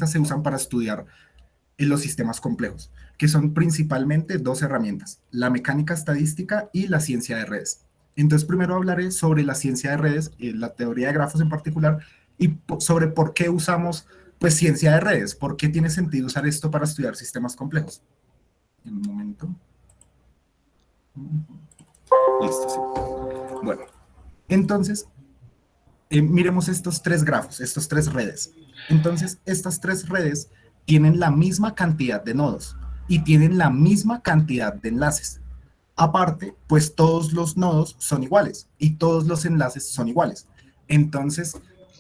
herramientas se usan para estudiar en los sistemas complejos, que son principalmente dos herramientas, la mecánica estadística y la ciencia de redes. Entonces, primero hablaré sobre la ciencia de redes, la teoría de grafos en particular, y sobre por qué usamos pues ciencia de redes, por qué tiene sentido usar esto para estudiar sistemas complejos. En un momento. Listo, sí. Bueno, entonces, miremos estos tres grafos, estas tres redes. Entonces, estas tres redes tienen la misma cantidad de nodos y tienen la misma cantidad de enlaces. Aparte, pues todos los nodos son iguales y todos los enlaces son iguales. Entonces,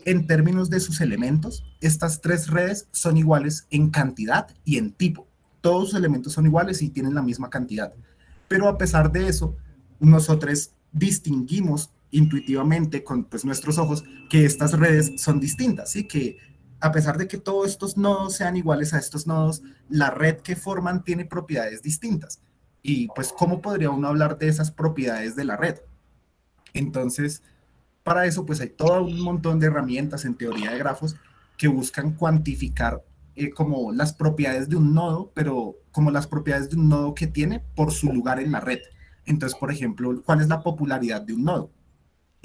en términos de sus elementos, estas tres redes son iguales en cantidad y en tipo. Todos los elementos son iguales y tienen la misma cantidad. Pero a pesar de eso, nosotros distinguimos intuitivamente con pues, nuestros ojos que estas redes son distintas, ¿sí? Que a pesar de que todos estos nodos sean iguales a estos nodos, la red que forman tiene propiedades distintas. Y pues, ¿cómo podría uno hablar de esas propiedades de la red? Entonces, para eso, pues hay todo un montón de herramientas en teoría de grafos que buscan cuantificar como las propiedades de un nodo, pero como las propiedades de un nodo que tiene por su lugar en la red. Entonces, por ejemplo, ¿cuál es la popularidad de un nodo?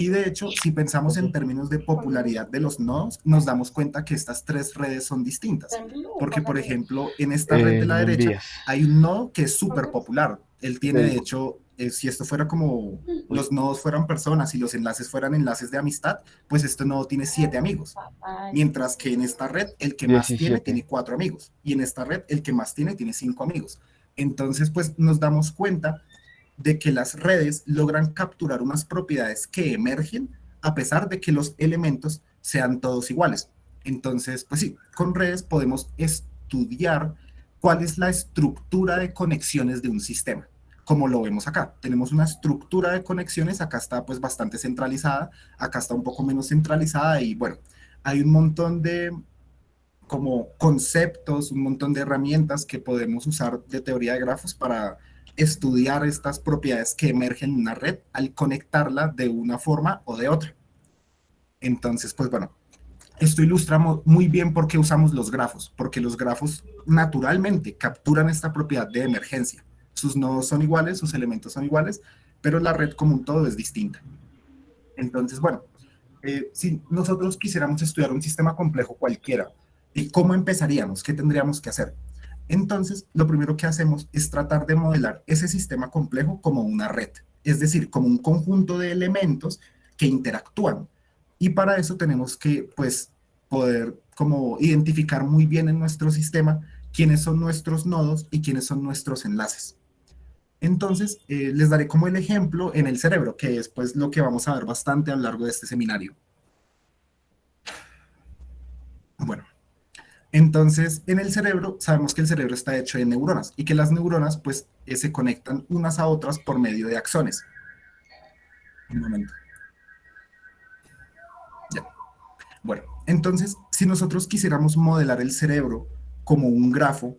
Y de hecho, si pensamos en términos de popularidad de los nodos, nos damos cuenta que estas tres redes son distintas. Porque, por ejemplo, en esta red de la No me derecha envías. hay un nodo que es súper popular. Él tiene, de Sí. hecho, si esto fuera como los nodos fueran personas y los enlaces fueran enlaces de amistad, pues este nodo tiene 7 amigos. Mientras que en esta red el que más tiene 17. 4 amigos. Y en esta red el que más tiene 5 amigos. Entonces, pues nos damos cuenta de que las redes logran capturar unas propiedades que emergen a pesar de que los elementos sean todos iguales. Entonces, pues sí, con redes podemos estudiar cuál es la estructura de conexiones de un sistema. Como lo vemos acá, tenemos una estructura de conexiones, acá está pues bastante centralizada, acá está un poco menos centralizada y bueno, hay un montón de como conceptos, un montón de herramientas que podemos usar de teoría de grafos para estudiar estas propiedades que emergen en una red al conectarla de una forma o de otra. Entonces, pues bueno, esto ilustra muy bien por qué usamos los grafos, porque los grafos naturalmente capturan esta propiedad de emergencia. Sus nodos son iguales, sus elementos son iguales, pero la red como un todo es distinta. Entonces, bueno, si nosotros quisiéramos estudiar un sistema complejo cualquiera, ¿cómo empezaríamos? ¿Qué tendríamos que hacer? Entonces, lo primero que hacemos es tratar de modelar ese sistema complejo como una red, es decir, como un conjunto de elementos que interactúan. Y para eso tenemos que, pues, poder como identificar muy bien en nuestro sistema quiénes son nuestros nodos y quiénes son nuestros enlaces. Entonces, les daré como el ejemplo en el cerebro, que es pues lo que vamos a ver bastante a lo largo de este seminario. Bueno, entonces en el cerebro sabemos que el cerebro está hecho de neuronas y que las neuronas pues se conectan unas a otras por medio de axones. Un momento. Ya. Bueno, entonces si nosotros quisiéramos modelar el cerebro como un grafo,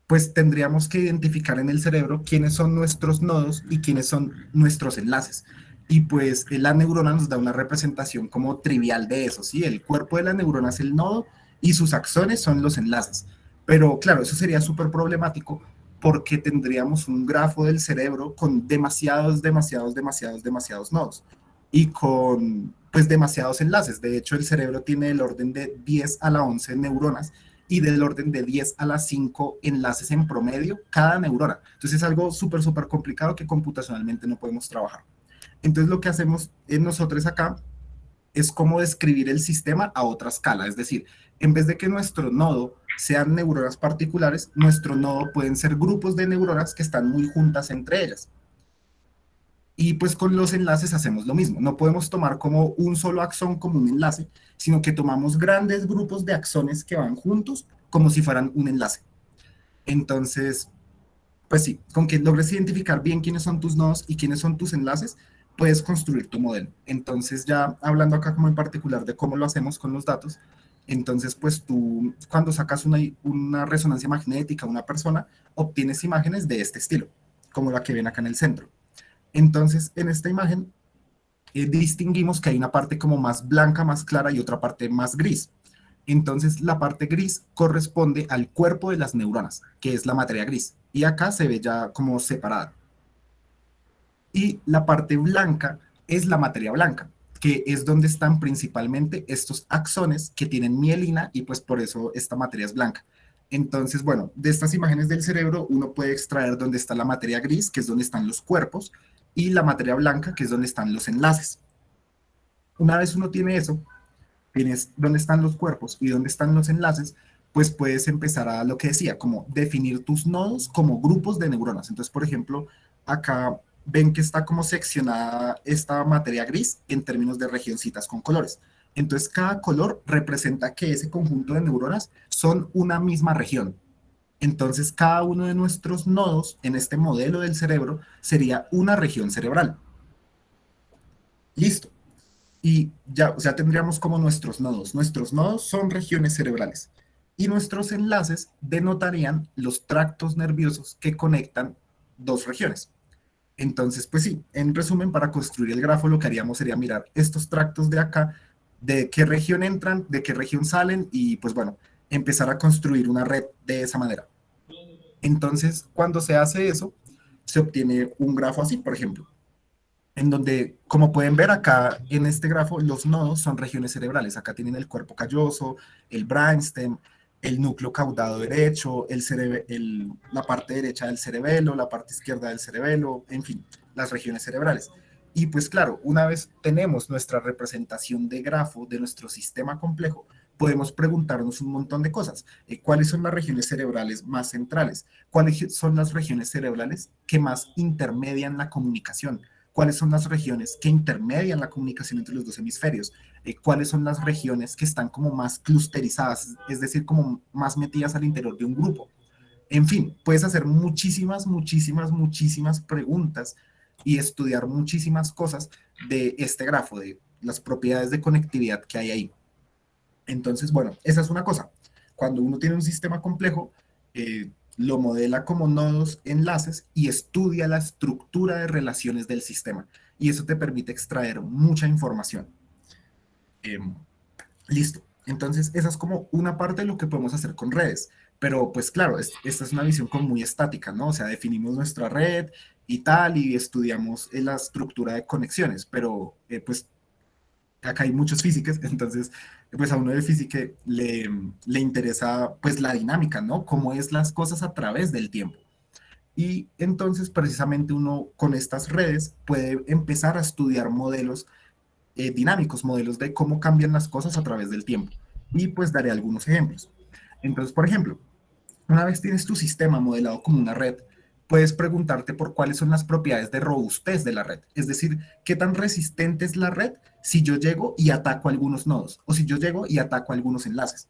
pues tendríamos que identificar en el cerebro quiénes son nuestros nodos y quiénes son nuestros enlaces. Y pues la neurona nos da una representación como trivial de eso, ¿sí? El cuerpo de la neurona es el nodo y sus axones son los enlaces. Pero claro, eso sería súper problemático porque tendríamos un grafo del cerebro con demasiados nodos y con pues demasiados enlaces. De hecho, el cerebro tiene el orden de 10 a la 11 neuronas y del orden de 10 a las 5 enlaces en promedio cada neurona. Entonces es algo súper complicado que computacionalmente no podemos trabajar. Entonces lo que hacemos en nosotros acá es como describir el sistema a otra escala. Es decir, en vez de que nuestro nodo sean neuronas particulares, nuestro nodo pueden ser grupos de neuronas que están muy juntas entre ellas. Y pues con los enlaces hacemos lo mismo. No podemos tomar como un solo axón como un enlace, sino que tomamos grandes grupos de axones que van juntos como si fueran un enlace. Entonces, pues sí, con que logres identificar bien quiénes son tus nodos y quiénes son tus enlaces, puedes construir tu modelo. Entonces, ya hablando acá como en particular de cómo lo hacemos con los datos, entonces, pues tú cuando sacas una resonancia magnética a una persona, obtienes imágenes de este estilo, como la que ven acá en el centro. Entonces, en esta imagen distinguimos que hay una parte como más blanca, más clara y otra parte más gris. Entonces, la parte gris corresponde al cuerpo de las neuronas, que es la materia gris. Y acá se ve ya como separada. Y la parte blanca es la materia blanca, que es donde están principalmente estos axones que tienen mielina y pues por eso esta materia es blanca. Entonces, bueno, de estas imágenes del cerebro uno puede extraer dónde está la materia gris, que es donde están los cuerpos, y la materia blanca, que es donde están los enlaces. Una vez uno tiene eso, tienes dónde están los cuerpos y dónde están los enlaces, pues puedes empezar a lo que decía, como definir tus nodos como grupos de neuronas. Entonces, por ejemplo, acá ven que está como seccionada esta materia gris en términos de regioncitas con colores. Entonces, cada color representa que ese conjunto de neuronas son una misma región. Entonces, cada uno de nuestros nodos en este modelo del cerebro sería una región cerebral. Listo. Y ya, o sea, tendríamos como nuestros nodos. Nuestros nodos son regiones cerebrales y nuestros enlaces denotarían los tractos nerviosos que conectan dos regiones. Entonces, pues sí, en resumen, para construir el grafo lo que haríamos sería mirar estos tractos de acá, de qué región entran, de qué región salen y pues bueno, empezar a construir una red de esa manera. Entonces, cuando se hace eso, se obtiene un grafo así, por ejemplo en donde, como pueden ver acá en este grafo, los nodos son regiones cerebrales. Acá tienen el cuerpo calloso, el brainstem, el núcleo caudado derecho, la parte derecha del cerebelo, la parte izquierda del cerebelo, en fin, las regiones cerebrales. Y pues claro, una vez tenemos nuestra representación de grafo de nuestro sistema complejo, podemos preguntarnos un montón de cosas. ¿Cuáles son las regiones cerebrales más centrales? ¿Cuáles son las regiones cerebrales que más intermedian la comunicación? ¿Cuáles son las regiones que intermedian la comunicación entre los dos hemisferios? ¿Cuáles son las regiones que están como más clusterizadas, es decir, como más metidas al interior de un grupo? En fin, puedes hacer muchísimas, muchísimas, muchísimas preguntas y estudiar muchísimas cosas de este grafo, de las propiedades de conectividad que hay ahí. Entonces, bueno, esa es una cosa. Cuando uno tiene un sistema complejo, lo modela como nodos, enlaces y estudia la estructura de relaciones del sistema. Y eso te permite extraer mucha información. Eh, Listo. Entonces, esa es como una parte de lo que podemos hacer con redes. Pero pues claro, esta es una visión como muy estática, ¿no? O sea, definimos nuestra red y tal, y estudiamos la estructura de conexiones, pero pues acá hay muchos físicos, entonces pues a uno de física le interesa pues la dinámica, ¿no? Cómo es las cosas a través del tiempo. Y entonces precisamente uno con estas redes puede empezar a estudiar modelos dinámicos, modelos de cómo cambian las cosas a través del tiempo. Y pues daré algunos ejemplos. Entonces, por ejemplo, una vez tienes tu sistema modelado como una red, puedes preguntarte por cuáles son las propiedades de robustez de la red. Es decir, qué tan resistente es la red si yo llego y ataco algunos nodos o si yo llego y ataco algunos enlaces.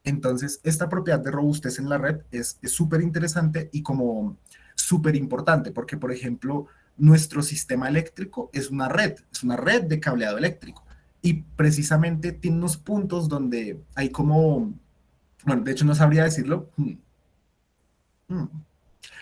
Entonces, esta propiedad de robustez en la red es súper interesante y como súper importante porque, por ejemplo, nuestro sistema eléctrico es una red de cableado eléctrico y precisamente tiene unos puntos donde hay como, bueno, de hecho no sabría decirlo. Hmm.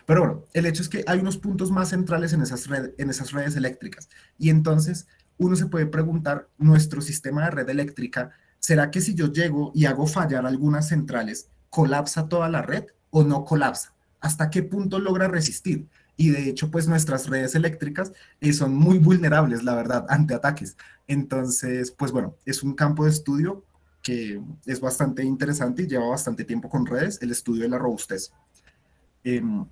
Pero bueno, el hecho es que hay unos puntos más centrales en esas redes eléctricas. Y entonces uno se puede preguntar, nuestro sistema de red eléctrica, ¿será que si yo llego y hago fallar algunas centrales, colapsa toda la red o no colapsa? ¿Hasta qué punto logra resistir? Y de hecho, pues nuestras redes eléctricas son muy vulnerables, la verdad, ante ataques. Entonces, pues bueno, es un campo de estudio que es bastante interesante y lleva bastante tiempo con redes, el estudio de la robustez. Em,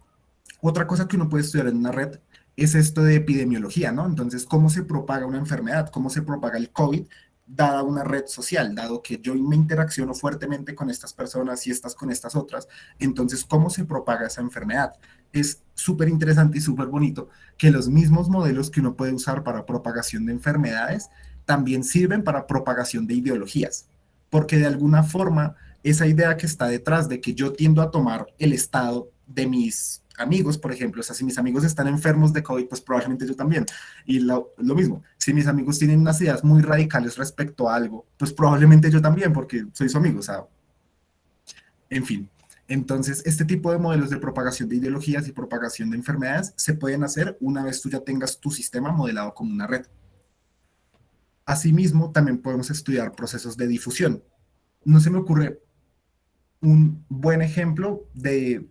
Otra cosa que uno puede estudiar en una red es esto de epidemiología, ¿no? Entonces, ¿cómo se propaga una enfermedad? ¿Cómo se propaga el COVID dada una red social? Dado que yo me interacciono fuertemente con estas personas y estas con estas otras, entonces, ¿cómo se propaga esa enfermedad? Es súper interesante y súper bonito que los mismos modelos que uno puede usar para propagación de enfermedades también sirven para propagación de ideologías, porque de alguna forma esa idea que está detrás de que yo tiendo a tomar el estado de mis amigos, por ejemplo, o sea, si mis amigos están enfermos de COVID, pues probablemente yo también. Y lo mismo, si mis amigos tienen unas ideas muy radicales respecto a algo, pues probablemente yo también, porque soy su amigo, o sea, en fin. Entonces, este tipo de modelos de propagación de ideologías y propagación de enfermedades se pueden hacer una vez tú ya tengas tu sistema modelado como una red. Asimismo, también podemos estudiar procesos de difusión. no se me ocurre un buen ejemplo de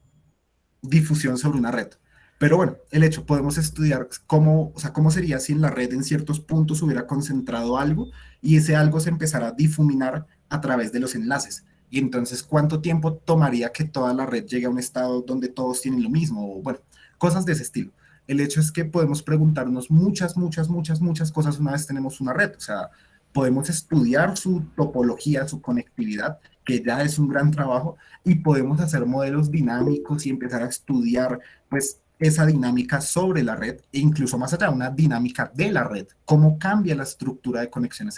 difusión sobre una red. Pero bueno, el hecho, podemos estudiar cómo, o sea, cómo sería si en la red en ciertos puntos hubiera concentrado algo y ese algo se empezara a difuminar a través de los enlaces. Y entonces, ¿cuánto tiempo tomaría que toda la red llegue a un estado donde todos tienen lo mismo? O bueno, cosas de ese estilo. El hecho es que podemos preguntarnos muchas cosas una vez tenemos una red. O sea, podemos estudiar su topología, su conectividad, que ya es un gran trabajo, y podemos hacer modelos dinámicos y empezar a estudiar pues esa dinámica sobre la red e incluso más allá, una dinámica de la red, cómo cambia la estructura de conexiones en